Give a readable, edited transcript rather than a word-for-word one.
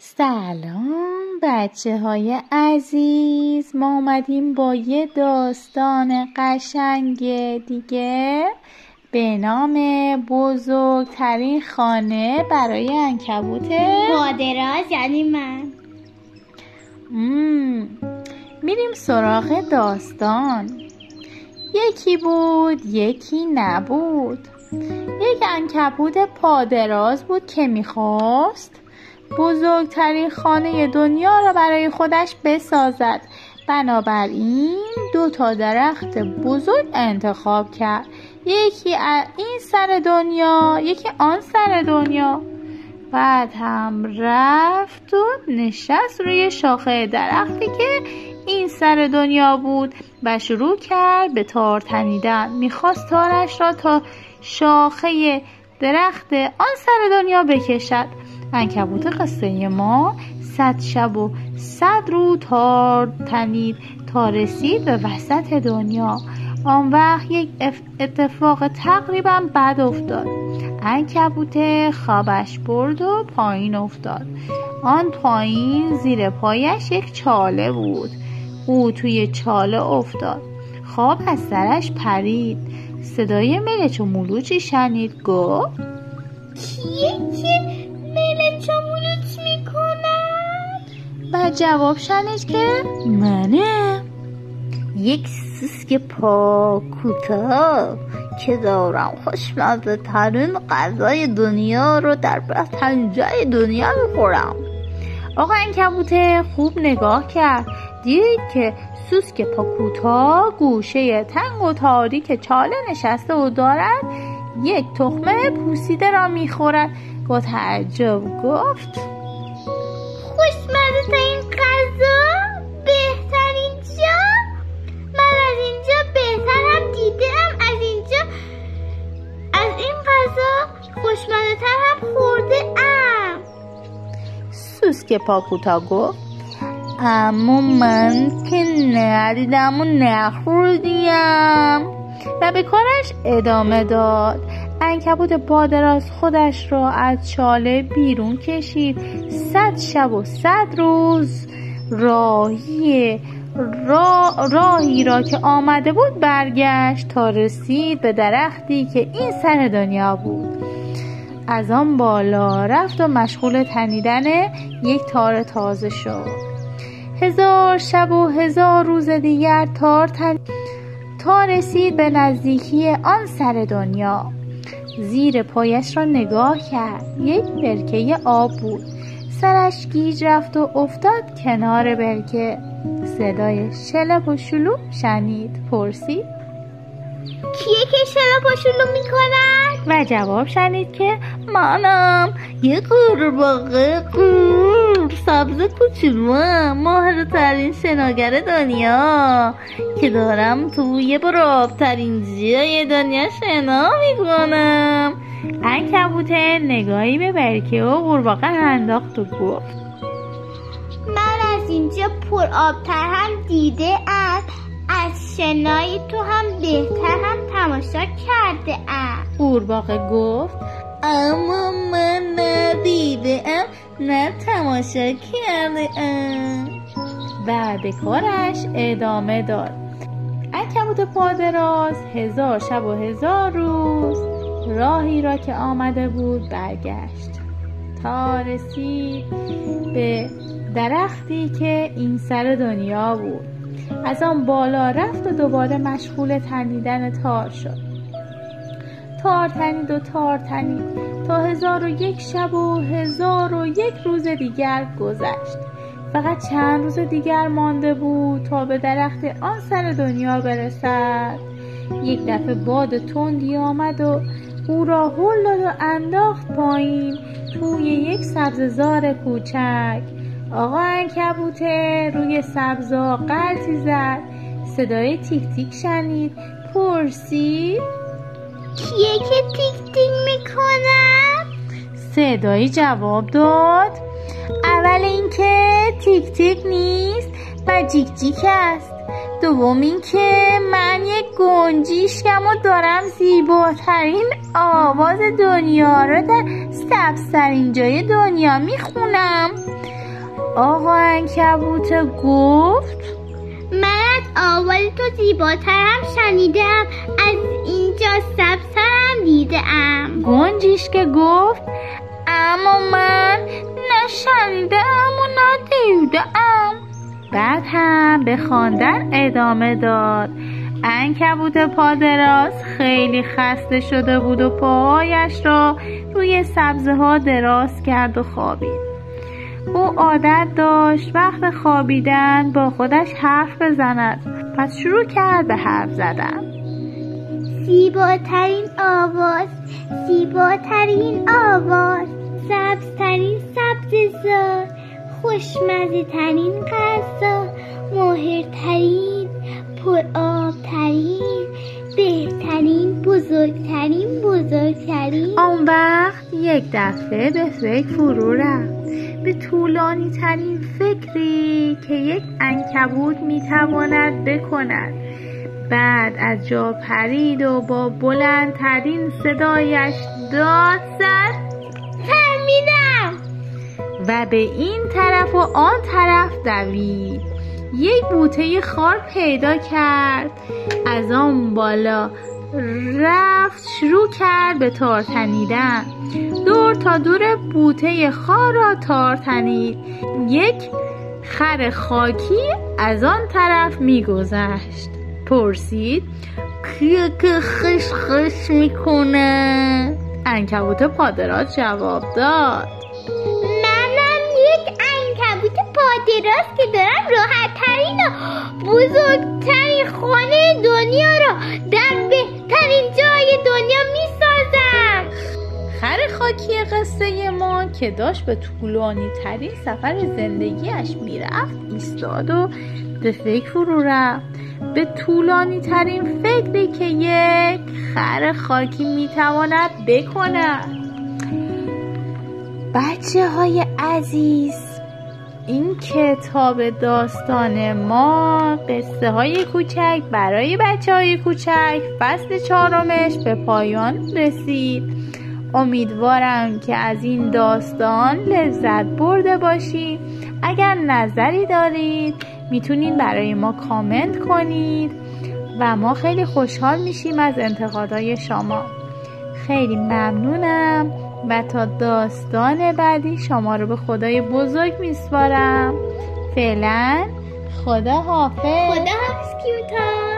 سلام بچه های عزیز، ما اومدیم با یه داستان قشنگ دیگه به نام بزرگترین خانه برای عنکبوت پادراز، یعنی من. میریم سراغ داستان. یکی بود یکی نبود. یک عنکبوت پادراز بود که میخواست بزرگترین خانه دنیا را برای خودش بسازد. بنابراین 2 درخت بزرگ انتخاب کرد، یکی این سر دنیا یکی آن سر دنیا. بعد هم رفت و نشست روی شاخه درختی که این سر دنیا بود و شروع کرد به تار تنیدن. میخواست تارش را تا شاخه درخت آن سر دنیا بکشد. عنکبوت قصه ما 100 شب و 100 روز تار تنید تا رسید به وسط دنیا. آن وقت یک اتفاق تقریبا بد افتاد. عنکبوت خوابش برد و پایین افتاد. آن پایین زیر پایش یک چاله بود. او توی چاله افتاد. خواب از سرش پرید. صدای ملچ و مولوچی شنید. گفت کیه که ملچ و مولوچ میکند؟ و جواب شنید که منه، یک سوسک پا کوتاه که دارم خوشمزه ترین غذای دنیا رو در بهترین جای دنیا میخورم. آقا عنکبوت خوب نگاه کرد، دید که سوسک پا کوتاه گوشه تنگ و تاریک چاله نشسته و دارد یک تخمه پوسیده را میخورد. با تعجب گفت خوشمزه ترین غذا، بهترین جا. من از اینجا بهترم دیدم، از این غذا خوشمزه تر هم خورده ام. سوسک پا کوتاه گفت اما من که ندیدم و نخوردیم و به کارش ادامه داد. عنکبوت پادراز خودش را از چاله بیرون کشید. 100 شب و 100 روز راهی را که آمده بود برگشت تا رسید به درختی که این سر دنیا بود. از آن بالا رفت و مشغول تنیدن یک تار تازه شد. 1000 شب و 1000 روز دیگر تا رسید به نزدیکی آن سر دنیا. زیر پایش را نگاه کرد. یک برکه آب بود. سرش گیج رفت و افتاد کنار برکه. صدای شلپ و شلوپ شنید. پرسید کیه که شلپ و شلوپ میکند؟ و جواب شنید که منم، یک قورباغه سبز کوچولوام، ماهرترین شناگر دنیا که دارم توی برابترین جای دنیا شنا میکنم. عنکبوت نگاهی به برکه و قورباغه انداخت و گفت من از اینجا پر آبتر هم دیده ام، از شنای تو هم بهتر هم تماشا کرده ام. قورباغه گفت اما من ندیده ام نه تماشا کرده ام و به کارش ادامه داد. عنکبوت پادراز 1000 شب و 1000 روز راهی را که آمده بود برگشت تا رسید به درختی که این سر دنیا بود. از آن بالا رفت و دوباره مشغول تنیدن تار شد. تار تنید و تار تنید تا 1001 شب و 1001 روز دیگر گذشت. فقط چند روز دیگر مانده بود تا به درخت آن سر دنیا برسد. یک دفعه باد تندی آمد و او را هل داد و انداخت پایین توی یک سبززار کوچک. آقا عنکبوت روی سبزا غلطی زد. صدای تیک تیک شنید. پرسید کیه که تیک تیک میکنه؟ صدایی جواب داد اول اینکه تیک تیک نیست و جیک جیک است دوم این که من یک گنجیشکم و دارم زیباترین آواز دنیا رو در سبزترین جای دنیا میخونم. آقا عنکبوت گفت من از آواز تو زیباتر هم شنیدم، از اینجا سبزتر هم دیدم. گنجیشک گفت اما من نشنیدم و ندیدم. بعد هم به خواندن ادامه داد. عنکبوت پادراز خیلی خسته شده بود و پاهایش را روی سبزه ها دراز کرد و خوابید. او عادت داشت وقت خوابیدن با خودش حرف بزند. پس شروع کرد به حرف زدن. زیباترین آواز، زیباترین آواز، سبزترین سبززار، خوشمزه ترین غذا، ماهرترین، پرآبترین، بهترین، بزرگترین. آن وقت یک دفعه به فکر فرو رفت، به طولانی ترین فکری که یک عنکبوت میتواند بکند. بعد از جا پرید و با بلندترین صدایش داد زد فهمیدم و به این طرف و آن طرف دوید. یک بوته خار پیدا کرد، از آن بالا رفت، شروع کرد به تار تنیدن. دور تا دور بوته خار را تار تنید. یک خر خاکی از آن طرف میگذشت. پرسید کیه که خش خش میکنه؟ عنکبوت پادراز جواب داد منم یک عنکبوت پادراز که دارم راحت‌ترین و بزرگترین خانه دنیا را در بهترین جای دنیا میسازم. خر خاکی قصه ما که داشت به طولانی ترین سفر زندگیش میرفت ایستاد و به فکر فرو رفت، به طولانی ترین فکری که یک خر خاکی میتواند بکند. بچه های عزیز، این کتاب داستان ما قصه های کوچک برای بچه های کوچک فصل 4 به پایان رسید. امیدوارم که از این داستان لذت برده باشید. اگر نظری دارید میتونید برای ما کامنت کنید و ما خیلی خوشحال میشیم از انتقادهای شما. خیلی ممنونم و تا داستان بعدی شما رو به خدای بزرگ میسپارم. فعلا خدا حافظ. خدا حافظ کیوتا.